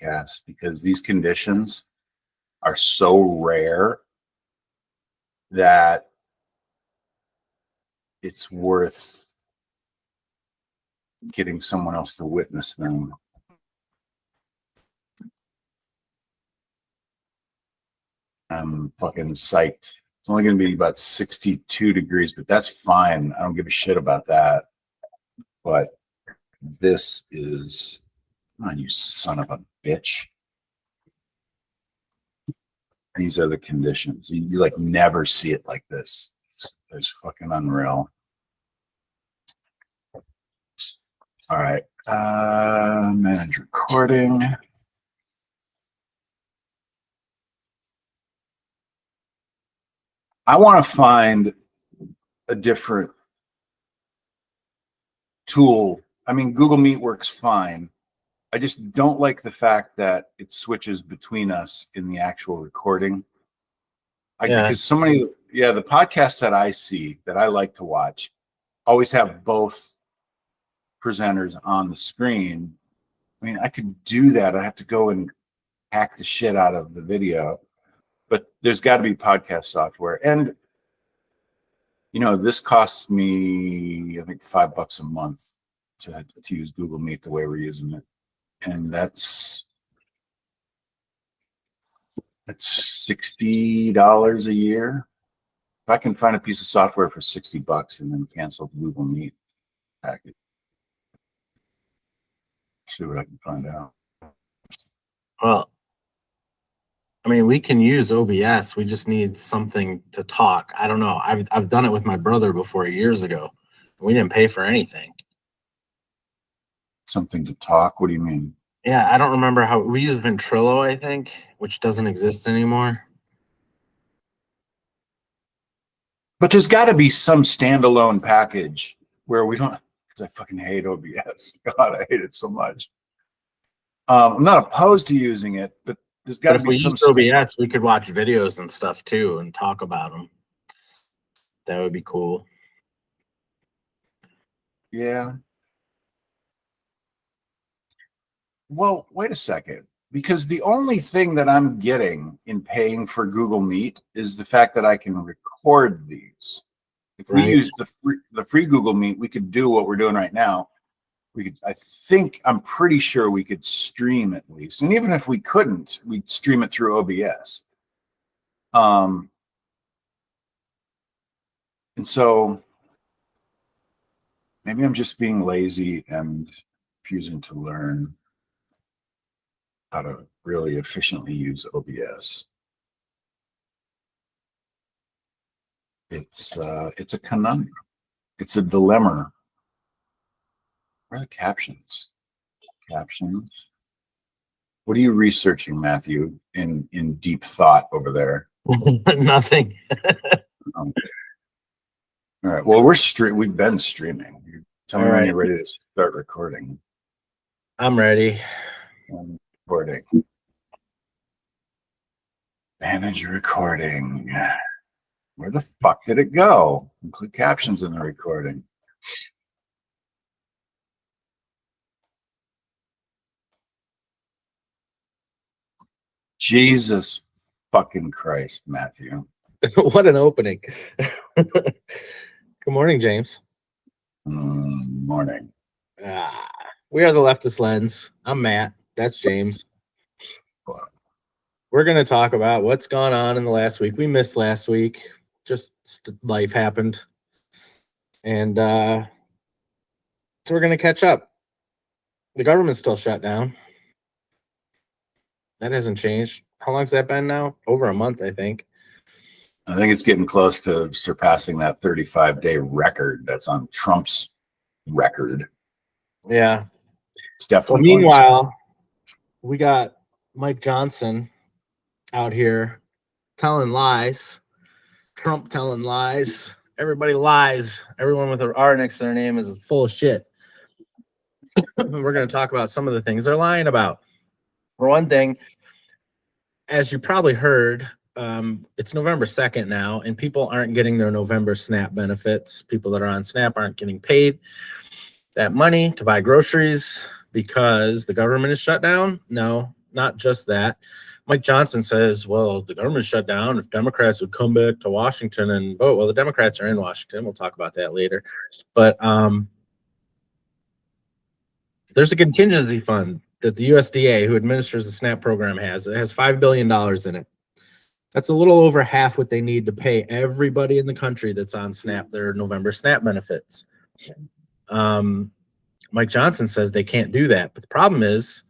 podcast because these conditions are so rare that it's worth getting someone else to witness them. I'm fucking psyched. It's only going to be about 62 degrees, but that's fine. I don't give a shit about that. But this is, oh, you son of a bitch. These are the conditions. You like never see it like this. It's fucking unreal. All right. Manage recording. I want to find a different tool. I mean, Google Meet works fine. I just don't like the fact that it switches between us in the actual recording. Because so many, the podcasts that I see that I like to watch always have both presenters on the screen. I mean, I could do that. I have to go and hack the shit out of the video, but there's got to be podcast software. And, you know, this costs me, I think, $5 a month to use Google Meet the way we're using it. And that's $60 a year. If I can find a piece of software for $60 and then cancel the Google Meet package, see what I can find out. Well, I mean, we can use OBS. We just need something to talk. I don't know. I've done it with my brother before years ago. We didn't pay for anything. Something to talk? What do you mean? Yeah, I don't remember how we use Ventrilo, I think, which doesn't exist anymore. But there's got to be some standalone package where we don't, because I fucking hate OBS. God, I hate it so much. I'm not opposed to using it, but there's got to be some. If we used OBS, we could watch videos and stuff too and talk about them. That would be cool. Yeah. Well, wait a second. Because the only thing that I'm getting in paying for Google Meet is the fact that I can record these. If we use the free Google Meet, we could do what we're doing right now. We could, I'm pretty sure we could stream at least. And even if we couldn't, we'd stream it through OBS. And so maybe I'm just being lazy and refusing to learn how to really efficiently use OBS. It's a conundrum. It's a dilemma. Where are the captions? Captions. What are you researching, Matthew, in deep thought over there? Nothing. All right. Well, we've been streaming. Tell me when you're ready to start recording. I'm ready. Recording. Manage recording. Where the fuck did it go? Include captions in the recording. Jesus fucking Christ, Matthew. What an opening. Good morning, James. Morning. We are the Leftist Lens. I'm Matt. That's James. We're going to talk about what's gone on in the last week. We missed last week. Just life happened. And so we're going to catch up. The government's still shut down. That hasn't changed. How long's that been now? Over a month, I think. I think it's getting close to surpassing that 35-day record that's on Trump's record. Yeah. It's definitely. Well, meanwhile, we got Mike Johnson out here telling lies. Trump telling lies. Everybody lies. Everyone with an R next to their name is full of shit. We're going to talk about some of the things they're lying about. For one thing, as you probably heard, it's November 2nd now, and people aren't getting their November SNAP benefits. People that are on SNAP aren't getting paid that money to buy groceries because the government is shut down. No, not just that. Mike Johnson says, well, the government shut down. If Democrats would come back to Washington and vote, well, the Democrats are in Washington. We'll talk about that later. But there's a contingency fund that the USDA, who administers the SNAP program, has. It has $5 billion in it. That's a little over half what they need to pay everybody in the country that's on SNAP, their November SNAP benefits. Mike Johnson says they can't do that. But the problem is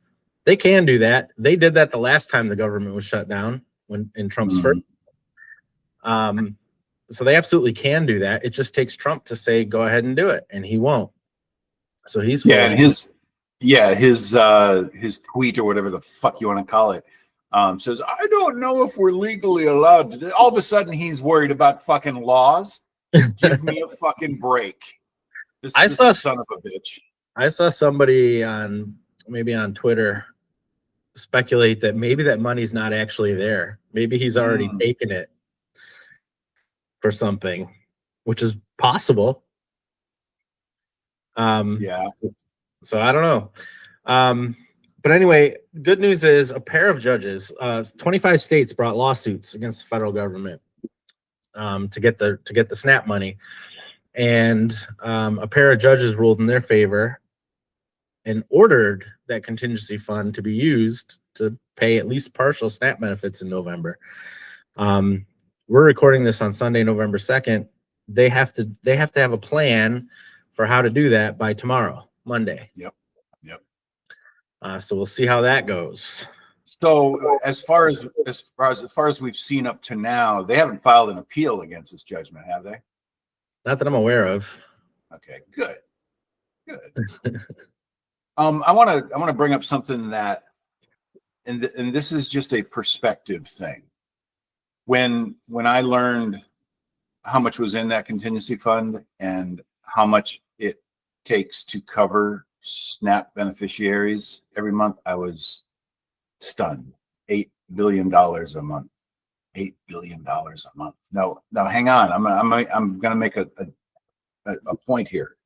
they can do that. They did that the last time the government was shut down in Trump's first. So they absolutely can do that. It just takes Trump to say, go ahead and do it. And he won't. So he's his tweet or whatever the fuck you want to call it says, I don't know if we're legally allowed to do. All of a sudden he's worried about fucking laws. Give me a fucking break. This son of a bitch. I saw somebody maybe on Twitter speculate that maybe that money's not actually there. Maybe he's already taken it for something, which is possible. Yeah. So I don't know. But anyway, good news is a pair of judges, 25 states brought lawsuits against the federal government to get the SNAP money, and a pair of judges ruled in their favor and ordered that contingency fund to be used to pay at least partial SNAP benefits in November. We're recording this on Sunday, November 2nd. They have to have a plan for how to do that by tomorrow, Monday. Yep. So we'll see how that goes. So as far as we've seen up to now, they haven't filed an appeal against this judgment, have they? Not that I'm aware of. Okay, good. I want to bring up something that, and this is just a perspective thing. When I learned how much was in that contingency fund and how much it takes to cover SNAP beneficiaries every month, I was stunned. $8 billion a month. $8 billion a month. No, hang on. I'm gonna make a point here.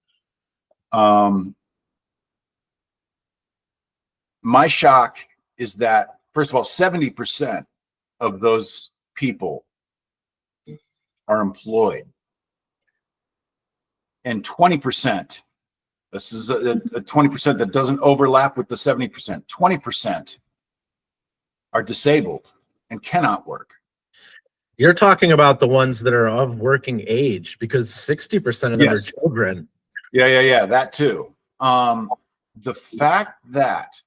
My shock is that, first of all, 70% of those people are employed, and 20%. This is a 20% that doesn't overlap with the 70%. 20% are disabled and cannot work. You're talking about the ones that are of working age, because 60% of them are children. Yeah. That too. The fact that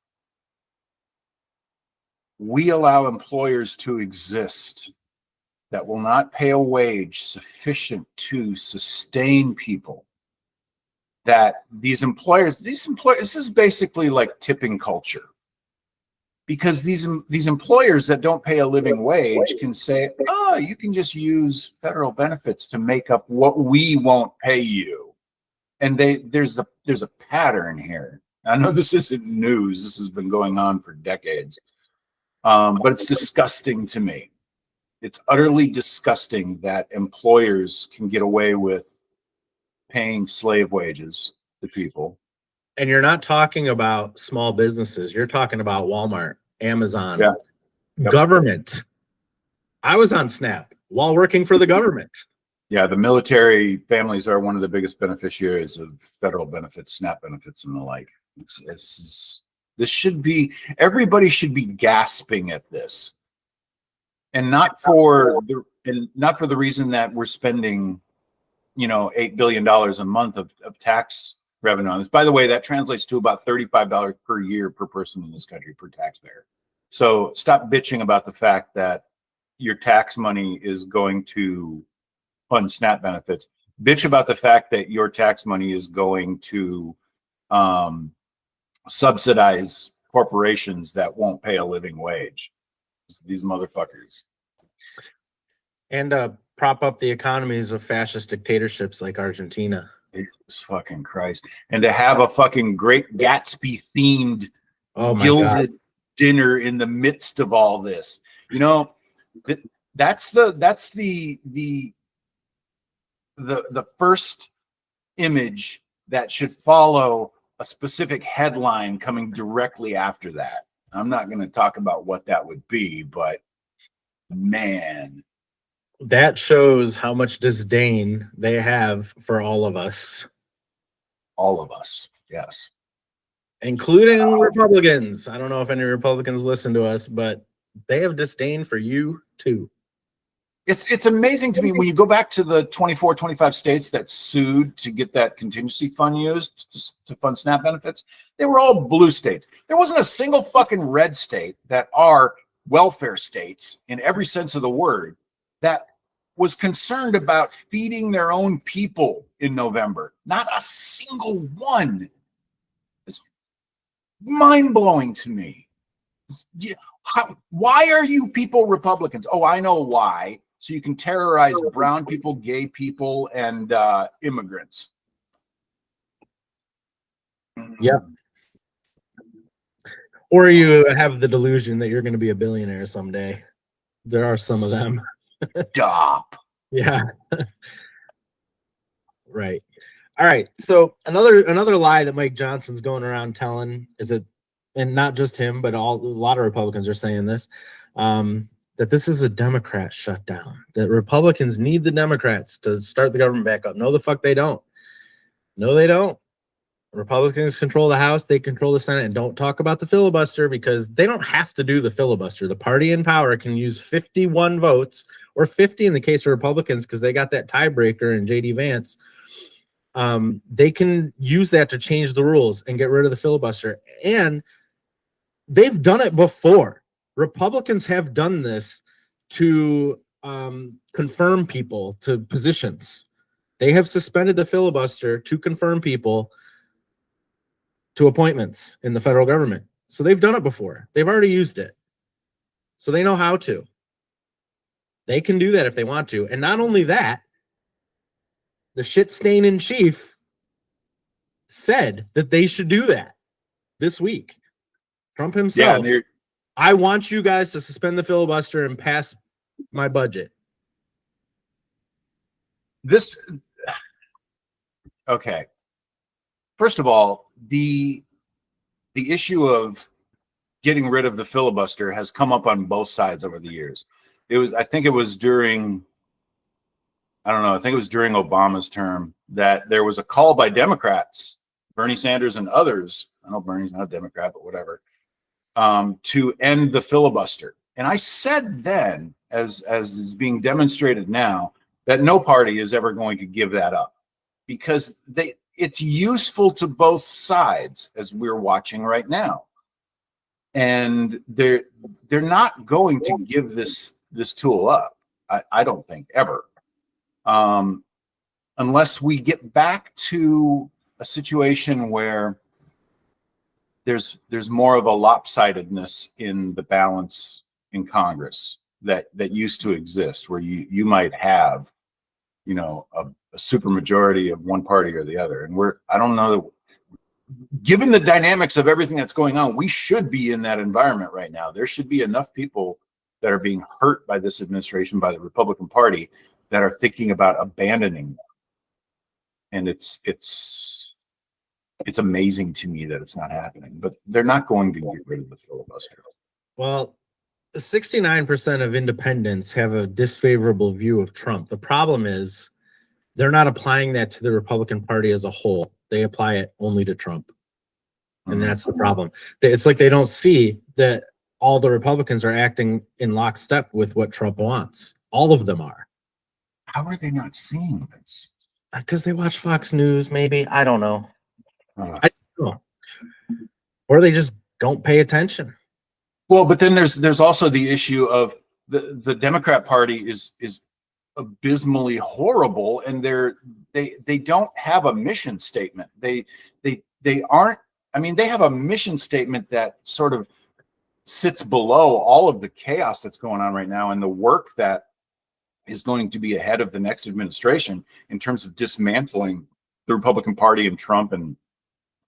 we allow employers to exist that will not pay a wage sufficient to sustain people, that these employers, this is basically like tipping culture, because these employers that don't pay a living wage can say, oh, you can just use federal benefits to make up what we won't pay you. And there's a pattern here. I know this isn't news. This has been going on for decades. But it's disgusting to me. It's utterly disgusting that employers can get away with paying slave wages to people. And you're not talking about small businesses. You're talking about Walmart, Amazon, government. I was on SNAP while working for the government. Yeah, the military families are one of the biggest beneficiaries of federal benefits, SNAP benefits, and the like. This should be, everybody should be gasping at this, and not for the reason that we're spending, $8 billion a month of tax revenue on this. By the way, that translates to about $35 per year per person in this country, per taxpayer. So stop bitching about the fact that your tax money is going to fund SNAP benefits. Bitch about the fact that your tax money is going to subsidize corporations that won't pay a living wage. These motherfuckers. And prop up the economies of fascist dictatorships like Argentina. Jesus fucking Christ. And to have a fucking Great Gatsby themed gilded dinner in the midst of all this. That's the first image that should follow a specific headline coming directly after that. I'm not going to talk about what that would be, but man, that shows how much disdain they have for all of us. All of us, yes. Including Republicans. I don't know if any Republicans listen to us, but they have disdain for you too. It's amazing to me when you go back to the 24, 25 states that sued to get that contingency fund used to fund SNAP benefits. They were all blue states. There wasn't a single fucking red state that are welfare states in every sense of the word that was concerned about feeding their own people in November. Not a single one. It's mind-blowing to me. Why are you people Republicans? Oh, I know why. So you can terrorize brown people, gay people, and immigrants. Yep. Or you have the delusion that you're going to be a billionaire someday. There are some of them. Stop. Yeah. Right. All right. So another lie that Mike Johnson's going around telling is that, and not just him, but a lot of Republicans are saying this, that this is a Democrat shutdown, that Republicans need the Democrats to start the government back up. No, the fuck they don't. No, they don't. Republicans control the House, they control the Senate, and don't talk about the filibuster because they don't have to do the filibuster. The party in power can use 51 votes or 50 in the case of Republicans because they got that tiebreaker in J.D. Vance. They can use that to change the rules and get rid of the filibuster. And they've done it before. Republicans have done this to confirm people to positions. They have suspended the filibuster to confirm people to appointments in the federal government. So they've done it before. They've already used it. So they know how to. They can do that if they want to. And not only that, the shit stain in chief said that they should do that this week. Trump himself. Yeah, I want you guys to suspend the filibuster and pass my budget. Okay. First of all, the issue of getting rid of the filibuster has come up on both sides over the years. I think it was during Obama's term that there was a call by Democrats, Bernie Sanders and others. I know Bernie's not a Democrat, but whatever. To end the filibuster. And I said then, as is being demonstrated now, that no party is ever going to give that up because it's useful to both sides, as we're watching right now. And they're not going to give this tool up, I don't think, ever. Unless we get back to a situation where there's more of a lopsidedness in the balance in Congress that used to exist, where you might have, a super majority of one party or the other. And I don't know, given the dynamics of everything that's going on, we should be in that environment right now. There should be enough people that are being hurt by this administration, by the Republican Party, that are thinking about abandoning them. And it's amazing to me that it's not happening, but they're not going to get rid of the filibuster. Well, 69% of independents have a disfavorable view of Trump. The problem is they're not applying that to the Republican Party as a whole. They apply it only to Trump. And that's the problem. It's like they don't see that all the Republicans are acting in lockstep with what Trump wants. All of them are. How are they not seeing this? Because they watch Fox News, maybe. I don't know. I don't know. Or they just don't pay attention. Well, but then there's also the issue of the Democrat Party is abysmally horrible, and they don't have a mission statement. They aren't. I mean, they have a mission statement that sort of sits below all of the chaos that's going on right now and the work that is going to be ahead of the next administration in terms of dismantling the Republican Party and Trump and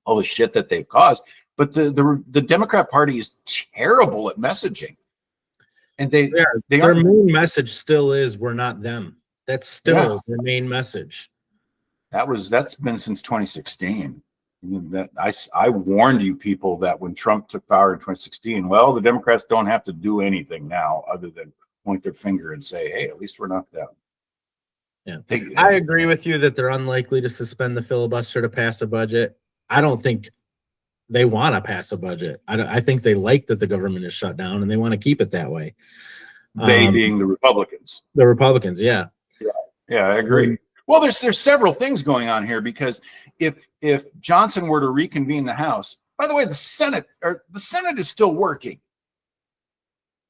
all the shit that they've caused. But the Democrat Party is terrible at messaging. And their main message still is we're not them. That's still their main message. That's been since 2016. That I warned you people that when Trump took power in 2016, well, the Democrats don't have to do anything now other than point their finger and say, hey, at least we're knocked down. Yeah, I agree with you that they're unlikely to suspend the filibuster to pass a budget. I don't think they want to pass a budget. I think they like that the government is shut down and they want to keep it that way. They being the Republicans. The Republicans, yeah. Yeah, I agree. Well, there's several things going on here, because if Johnson were to reconvene the House, by the way, the Senate is still working,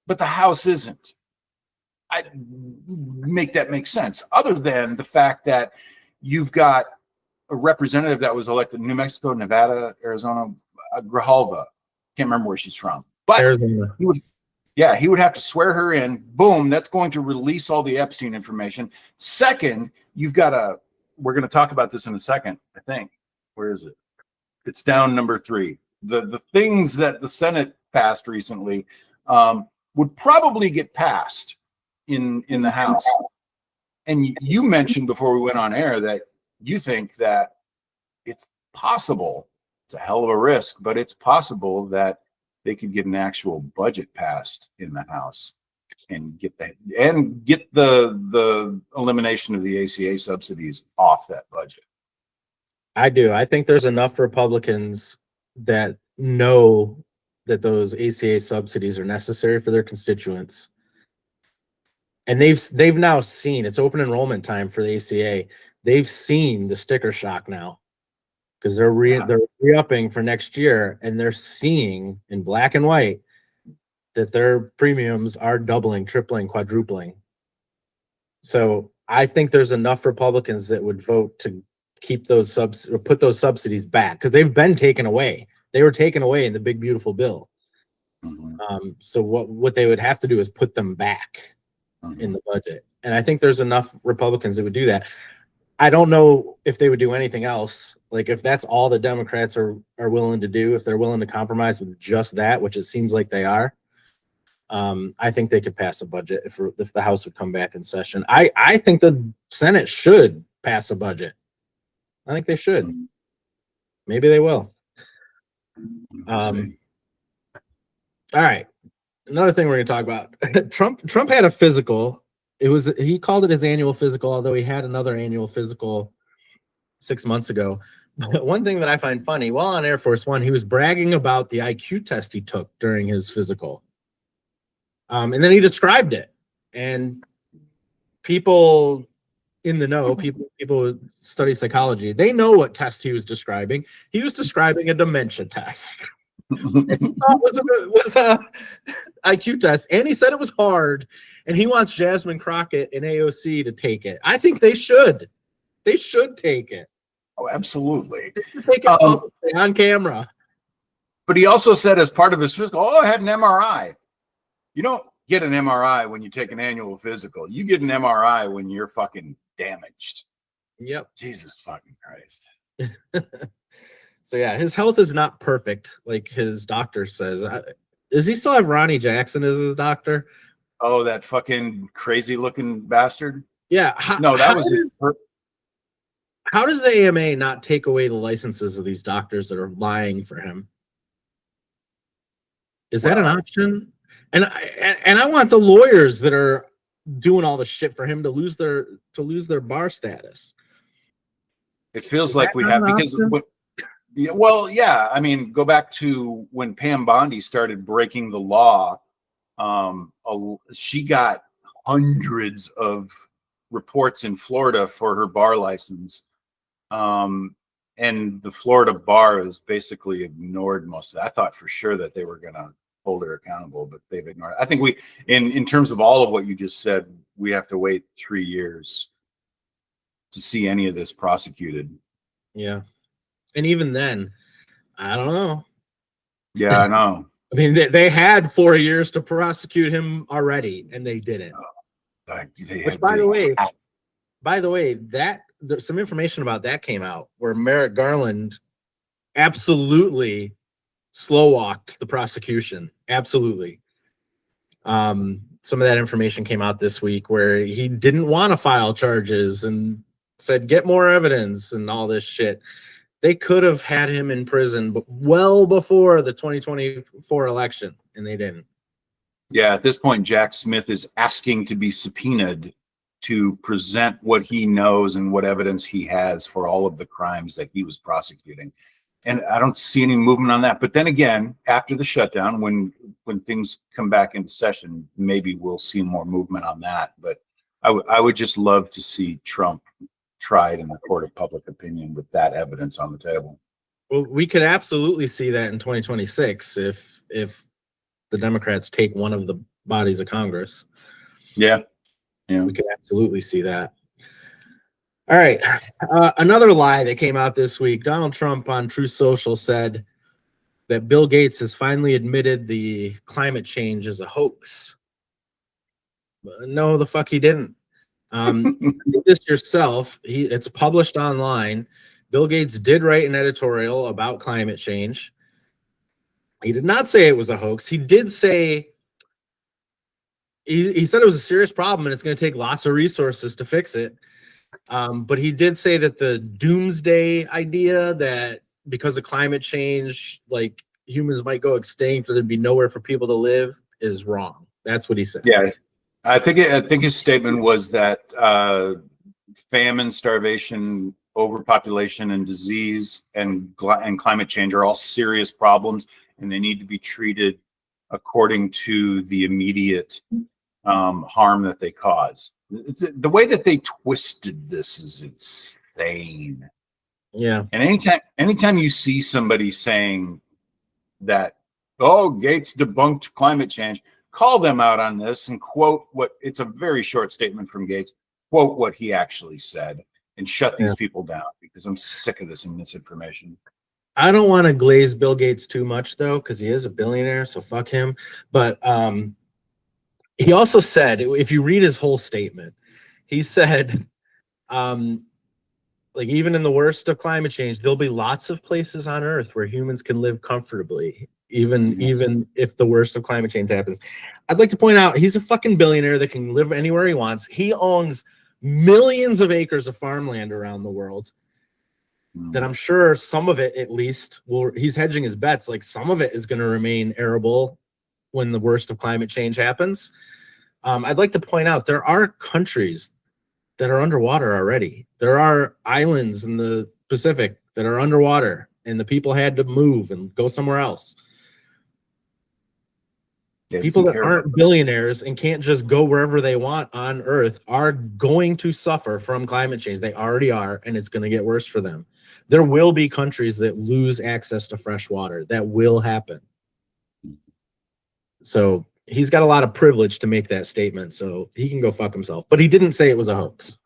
but the House isn't. I make that make sense, other than the fact that you've got a representative that was elected in New Mexico, Nevada, Arizona, Grijalva. Can't remember where she's from, but Arizona. he would have to swear her in. Boom, that's going to release all the Epstein information. Second, we're going to talk about this in a second, I think. Where is it? It's down number 3. The things that the Senate passed recently would probably get passed in the House. And you mentioned before we went on air that you think that it's possible, it's a hell of a risk, but it's possible that they could get an actual budget passed in the House and get the elimination of the ACA subsidies off that budget. I do. I think there's enough Republicans that know that those ACA subsidies are necessary for their constituents. And they've now seen, it's open enrollment time for the ACA. They've seen the sticker shock now, because they're re-upping for next year, and they're seeing in black and white that their premiums are doubling, tripling, quadrupling. So I think there's enough Republicans that would vote to keep those or put those subsidies back, because they've been taken away. They were taken away in the big beautiful bill. Mm-hmm. So what they would have to do is put them back in the budget. And I think there's enough Republicans that would do that. I don't know if they would do anything else. Like, if that's all the Democrats are willing to do, if they're willing to compromise with just that, which it seems like they are, I think they could pass a budget if the House would come back in session. I think the Senate should pass a budget. I think they should. Maybe they will. All right. Another thing we're going to talk about. Trump had a physical. He called it his annual physical, although he had another annual physical 6 months ago. But one thing that I find funny, while on Air Force One, he was bragging about the IQ test he took during his physical. And then he described it. And people in the know, people who study psychology, they know what test he was describing. He was describing a dementia test. And he thought was a IQ test, and he said it was hard, and he wants Jasmine Crockett and AOC to take it. I think they should. They should take it. Oh, absolutely. They should take it publicly, on camera. But he also said, as part of his physical, I had an MRI. You don't get an MRI when you take an annual physical. You get an MRI when you're fucking damaged. Yep. Jesus fucking Christ. So yeah, his health is not perfect, like his doctor says. Does he still have Ronnie Jackson as a doctor? Oh, that fucking crazy looking bastard. Yeah. How does the AMA not take away the licenses of these doctors that are lying for him? Is that an option? And I want the lawyers that are doing all the shit for him to lose their bar status. It feels like we have, because yeah, I mean, go back to when Pam Bondi started breaking the law. She got hundreds of reports in Florida for her bar license. And the Florida bar has basically ignored most of that. I thought for sure that they were going to hold her accountable, but they've ignored it. I think in terms of all of what you just said, we have to wait 3 years to see any of this prosecuted. Yeah. And even then, I don't know. Yeah, I know. I mean, they had 4 years to prosecute him already, and they didn't. Which, by the way, that there's some information about that came out where Merrick Garland absolutely slow walked the prosecution. Absolutely. Some of that information came out this week where he didn't want to file charges and said, get more evidence and all this shit. They could have had him in prison well before the 2024 election, and they didn't. Yeah, at this point, Jack Smith is asking to be subpoenaed to present what he knows and what evidence he has for all of the crimes that he was prosecuting. And I don't see any movement on that. But then again, after the shutdown, when things come back into session, maybe we'll see more movement on that. But I would just love to see Trump tried in the court of public opinion with that evidence on the table. Well, we could absolutely see that in 2026 if the Democrats take one of the bodies of Congress. Yeah. We could absolutely see that. All right. Another lie that came out this week. Donald Trump on Truth Social said that Bill Gates has finally admitted the climate change is a hoax. No, the fuck he didn't. You did this yourself. It's published online. Bill Gates did write an editorial about climate change. He did not say it was a hoax. He did say he said it was a serious problem and it's going to take lots of resources to fix it. But he did say that the doomsday idea that because of climate change, like humans might go extinct or there'd be nowhere for people to live is wrong. That's what he said. Yeah, I think his statement was that famine, starvation, overpopulation, and disease and climate change are all serious problems, and they need to be treated according to the immediate harm that they cause. The way that they twisted this is insane. Yeah. And anytime you see somebody saying that, oh, Gates debunked climate change, call them out on this and quote what, it's a very short statement from Gates, quote what he actually said and shut these people down, because I'm sick of this misinformation. I don't want to glaze Bill Gates too much though, because he is a billionaire, so fuck him. But he also said, if you read his whole statement, he said, like even in the worst of climate change, there'll be lots of places on Earth where humans can live comfortably, even if the worst of climate change happens. I'd like to point out he's a fucking billionaire that can live anywhere he wants. He owns millions of acres of farmland around the world. That I'm sure some of it at least he's hedging his bets. Like some of it is going to remain arable when the worst of climate change happens. I'd like to point out there are countries that are underwater already. There are islands in the Pacific that are underwater and the people had to move and go somewhere else. Yeah, people that aren't billionaires and can't just go wherever they want on Earth are going to suffer from climate change. They already are, and it's going to get worse for them. There will be countries that lose access to fresh water. That will happen. So he's got a lot of privilege to make that statement, so he can go fuck himself. But he didn't say it was a hoax.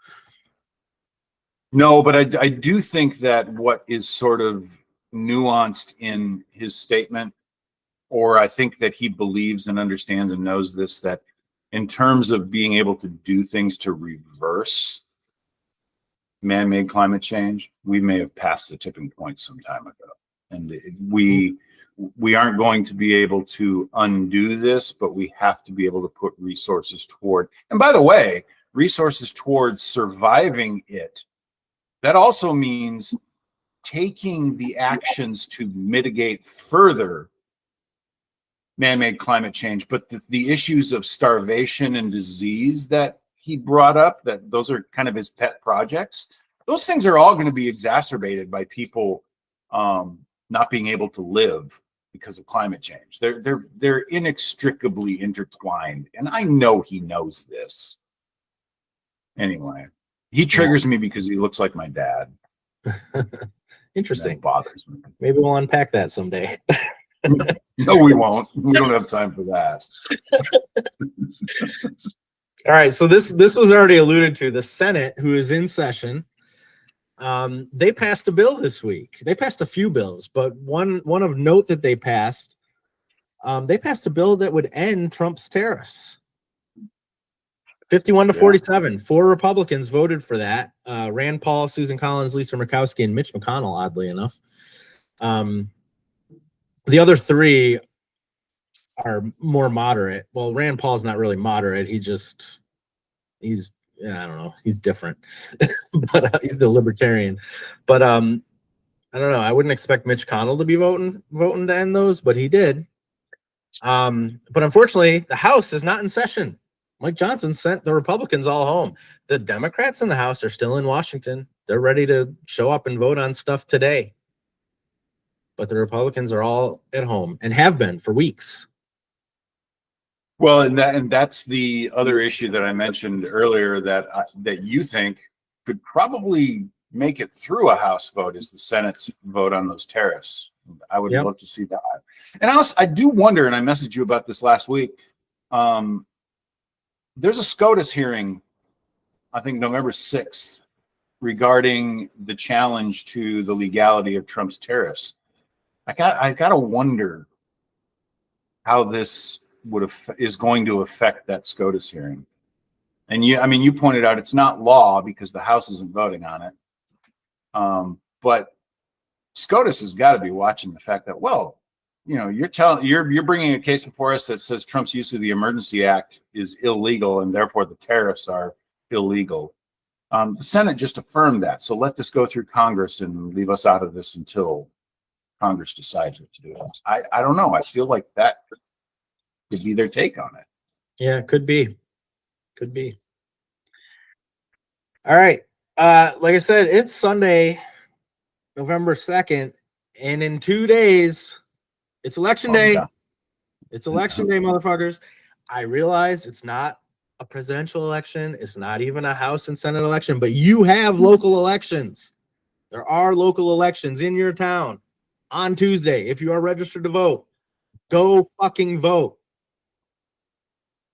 No, but I do think that what is sort of nuanced in his statement, or I think that he believes and understands and knows this, that in terms of being able to do things to reverse man-made climate change, we may have passed the tipping point some time ago. And we aren't going to be able to undo this, but we have to be able to put resources toward, and by the way, resources towards surviving it. That also means taking the actions to mitigate further man-made climate change, but the issues of starvation and disease that he brought up, that those are kind of his pet projects, those things are all going to be exacerbated by people not being able to live because of climate change. They're inextricably intertwined, and I know he knows this. Anyway, he triggers me because he looks like my dad. Interesting. That bothers me. Maybe we'll unpack that someday. No, we won't. We don't have time for that. All right, so this was already alluded to. The Senate, who is in session, they passed a bill this week. They passed a few bills, but one of note that they passed a bill that would end Trump's tariffs. 51 to 47. 4 Republicans voted for that. Rand Paul, Susan Collins, Lisa Murkowski, and Mitch McConnell, oddly enough. The other 3 are more moderate. Well, Rand Paul's not really moderate. He's I don't know. He's different, but he's the libertarian. But I don't know. I wouldn't expect Mitch McConnell to be voting to end those, but he did. But unfortunately, the House is not in session. Mike Johnson sent the Republicans all home. The Democrats in the House are still in Washington. They're ready to show up and vote on stuff today. But the Republicans are all at home and have been for weeks. Well, and that's the other issue that I mentioned earlier that you think could probably make it through a House vote is the Senate's vote on those tariffs. I would love to see that. And I do wonder, and I messaged you about this last week. There's a SCOTUS hearing, I think November 6th, regarding the challenge to the legality of Trump's tariffs. I gotta wonder how this is going to affect that SCOTUS hearing. And you pointed out it's not law because the House isn't voting on it. But SCOTUS has got to be watching the fact that, well, you're bringing a case before us that says Trump's use of the Emergency Act is illegal and therefore the tariffs are illegal. The Senate just affirmed that. So let this go through Congress and leave us out of this until Congress decides what to do. I don't know. I feel like that could be their take on it. Yeah, it could be. Could be. All right. Like I said, it's Sunday, November 2nd, and in 2 days, it's election day. Yeah. It's election day, motherfuckers. I realize it's not a presidential election. It's not even a House and Senate election, but you have local elections. There are local elections in your town on Tuesday. If you are registered to vote, go fucking vote.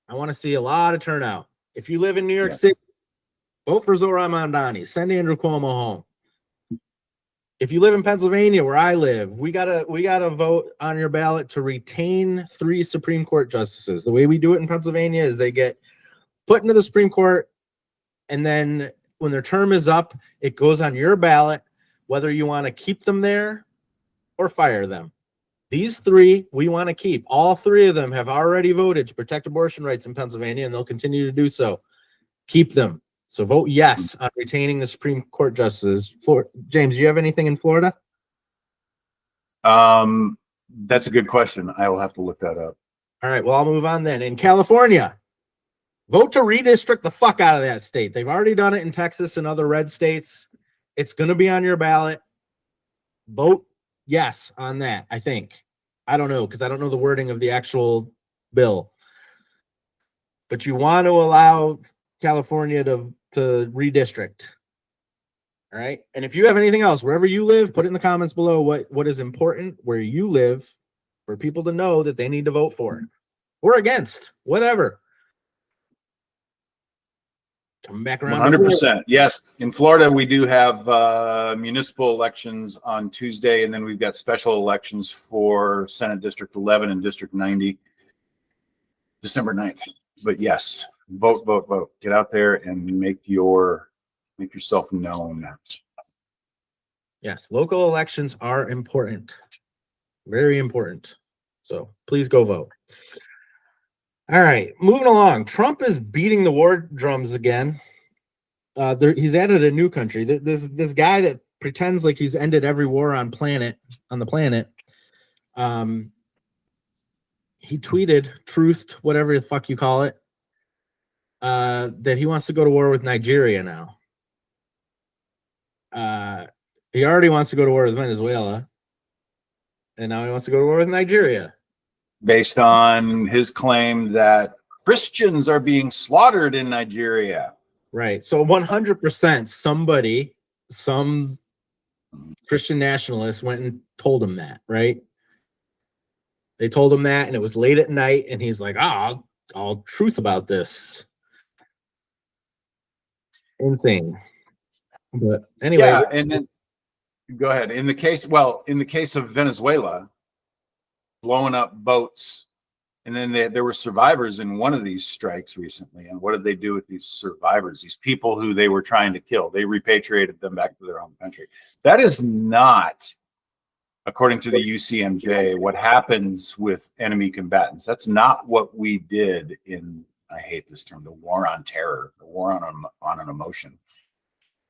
I want to see a lot of turnout. If you live in New York City, vote for Zohran Mamdani. Send Andrew Cuomo home. If you live in Pennsylvania, where I live, we gotta vote on your ballot to retain 3 Supreme Court justices. The way we do it in Pennsylvania is they get put into the Supreme Court, and then when their term is up, it goes on your ballot whether you want to keep them there or fire them. These 3 we want to keep. All 3 of them have already voted to protect abortion rights in Pennsylvania, and they'll continue to do so. Keep them. So vote yes on retaining the Supreme Court justices. James, do you have anything in Florida? That's a good question. I will have to look that up. All right, well, I'll move on then. In California, vote to redistrict the fuck out of that state. They've already done it in Texas and other red states. It's going to be on your ballot. Vote yes on that, I think. I don't know, because I don't know the wording of the actual bill. But you want to allow California to redistrict. All right. And if you have anything else, wherever you live, put it in the comments below what is important where you live for people to know that they need to vote for or against, whatever. Coming back around. 100%. Yes. In Florida, we do have municipal elections on Tuesday, and then we've got special elections for Senate District 11 and District 90, December 9th. But yes, vote, vote, vote. Get out there and make yourself known. Yes, local elections are important. Very important. So please go vote. All right, moving along. Trump is beating the war drums again. He's added a new country. This guy that pretends like he's ended every war on the planet. He tweeted, truthed, whatever the fuck you call it, that he wants to go to war with Nigeria now. He already wants to go to war with Venezuela, and now he wants to go to war with Nigeria. Based on his claim that Christians are being slaughtered in Nigeria. Right. So 100% some Christian nationalist went and told him that, right? They told him that, and it was late at night, and he's like, I'll truth about this. Insane. But anyway. Yeah, and then go ahead. In the case of Venezuela, blowing up boats, and then there were survivors in one of these strikes recently. And what did they do with these survivors? These people who they were trying to kill, they repatriated them back to their home country. That is not, according to the UCMJ, what happens with enemy combatants. That's not what we did in, I hate this term, the war on terror, the war on an emotion.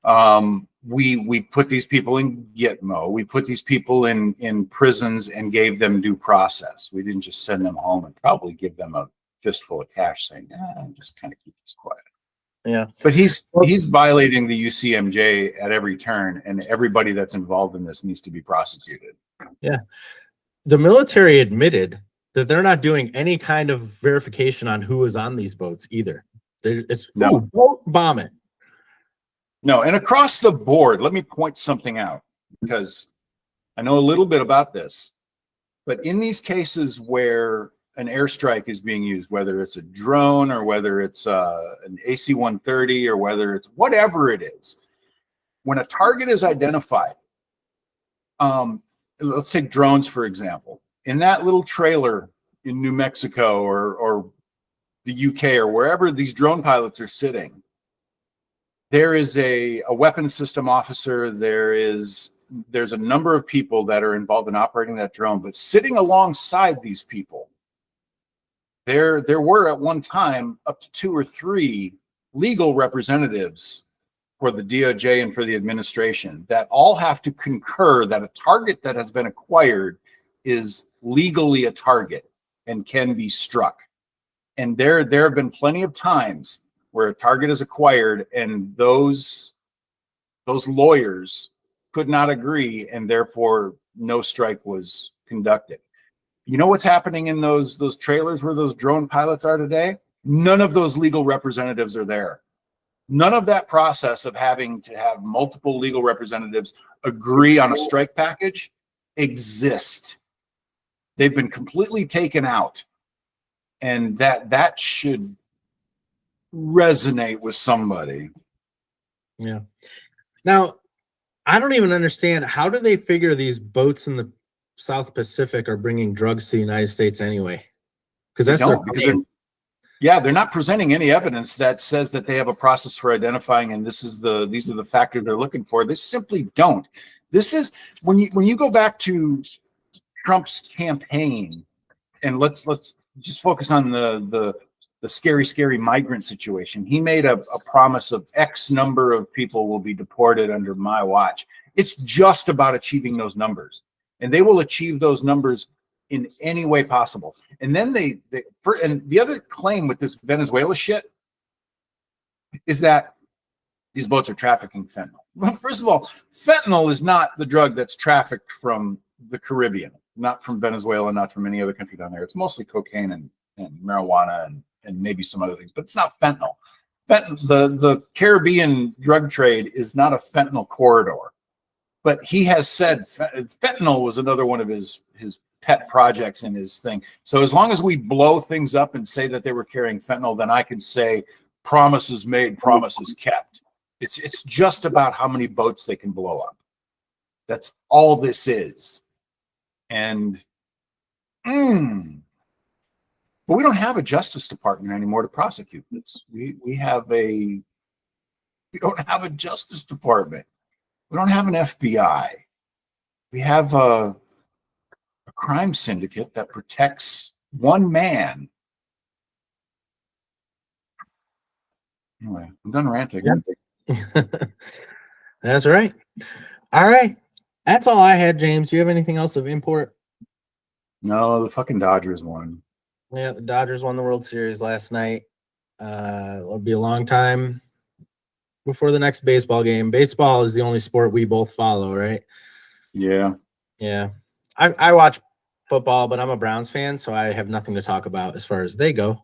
We put these people in Gitmo. We put these people in prisons and gave them due process. We didn't just send them home and probably give them a fistful of cash saying, just kind of keep this quiet. Yeah. But he's violating the UCMJ at every turn, and everybody that's involved in this needs to be prosecuted. Yeah. The military admitted that they're not doing any kind of verification on who is on these boats either. It's boat bombing. No, and across the board, let me point something out, because I know a little bit about this, but in these cases where an airstrike is being used, whether it's a drone or whether it's an AC-130 or whether it's whatever it is, when a target is identified, let's take drones, for example. In that little trailer in New Mexico or the UK or wherever these drone pilots are sitting, there is a weapons system officer. There's a number of people that are involved in operating that drone, but sitting alongside these people, there were at one time up to 2 or 3 legal representatives for the DOJ and for the administration that all have to concur that a target that has been acquired is legally a target and can be struck. And there have been plenty of times where a target is acquired and those lawyers could not agree, and therefore no strike was conducted. You know what's happening in those trailers where those drone pilots are today? None of those legal representatives are there. None of that process of having to have multiple legal representatives agree on a strike package exists. They've been completely taken out. And that should resonate with somebody. Yeah. Now, I don't even understand, how do they figure these boats in the South Pacific are bringing drugs to the United States anyway? Because they're not presenting any evidence that says that they have a process for identifying and these are the factors they're looking for. They simply don't. This is when you go back to Trump's campaign, and let's just focus on the scary migrant situation. He made a promise of X number of people will be deported under my watch. It's just about achieving those numbers, and they will achieve those numbers in any way possible. And then and the other claim with this Venezuela shit is that these boats are trafficking fentanyl. Well, first of all, fentanyl is not the drug that's trafficked from the Caribbean, not from Venezuela, not from any other country down there. It's mostly cocaine and marijuana and maybe some other things, but it's not fentanyl. The Caribbean drug trade is not a fentanyl corridor. But he has said fentanyl was another one of his pet projects in his thing. So as long as we blow things up and say that they were carrying fentanyl, then I can say promises made, promises kept. It's just about how many boats they can blow up. That's all this is. And but we don't have a Justice Department anymore to prosecute this. We don't have a Justice Department. We don't have an FBI. We have a crime syndicate that protects one man. Anyway, I'm done ranting. Yeah. That's right. All right. That's all I had, James. Do you have anything else of import? No, the fucking Dodgers won. Yeah, the Dodgers won the World Series last night. It'll be a long time before the next baseball game. Baseball is the only sport we both follow, right? Yeah. Yeah. I watch football, but I'm a Browns fan, so I have nothing to talk about as far as they go.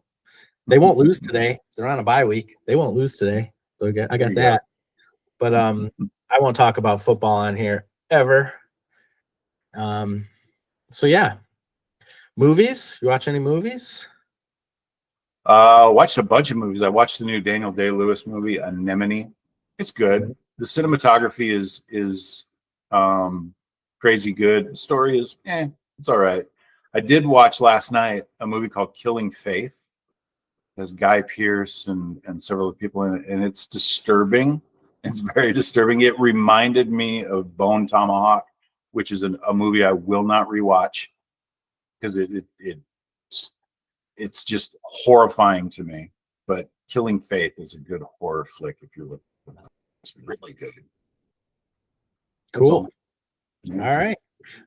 They won't lose today. They're on a bye week. They won't lose today. So I got that. But I won't talk about football on here ever. So yeah. Movies? You watch any movies? Watched a bunch of movies. I watched the new Daniel Day-Lewis movie, Anemone. It's good. The cinematography is crazy good. The story is it's all right. I did watch last night a movie called Killing Faith. It has Guy Pearce and several people in it, and it's disturbing. It's very disturbing. It reminded me of Bone Tomahawk, which is a movie I will not rewatch because it's just horrifying to me. But Killing Faith is a good horror flick if you're looking for that. It's really good. Cool. Yeah. All right.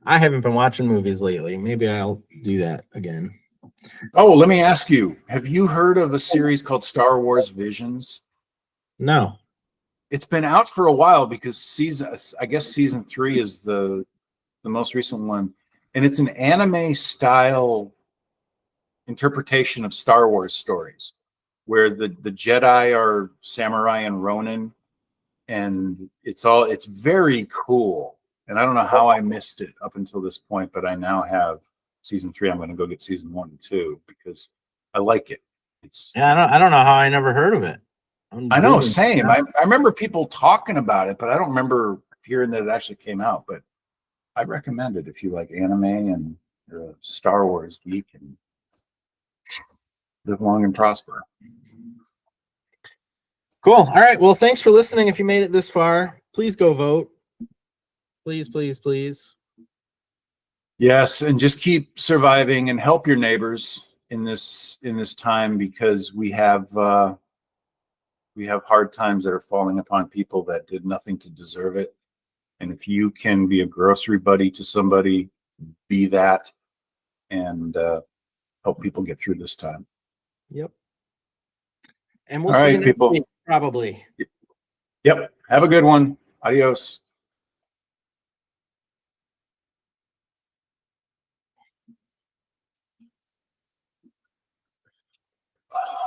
I haven't been watching movies lately. Maybe I'll do that again. Oh, let me ask you, have you heard of a series called Star Wars Visions? No. It's been out for a while because I guess season 3 is the most recent one. And it's an anime style interpretation of Star Wars stories where the Jedi are samurai and Ronin. And it's very cool. And I don't know how I missed it up until this point, but I now have season 3. I'm going to go get season 1 and 2 because I like it. I don't know how I never heard of it. I know, same. I remember people talking about it, but I don't remember hearing that it actually came out. But I recommend it if you like anime and you're a Star Wars geek, and live long and prosper. Cool. All right. Well, thanks for listening. If you made it this far, please go vote. Please, please, please. Yes, and just keep surviving and help your neighbors in this time, because we have hard times that are falling upon people that did nothing to deserve it. And if you can be a grocery buddy to somebody, be that, and help people get through this time. Yep. And we'll All see right, you next people. week, probably. Yep. Have a good one. Adios.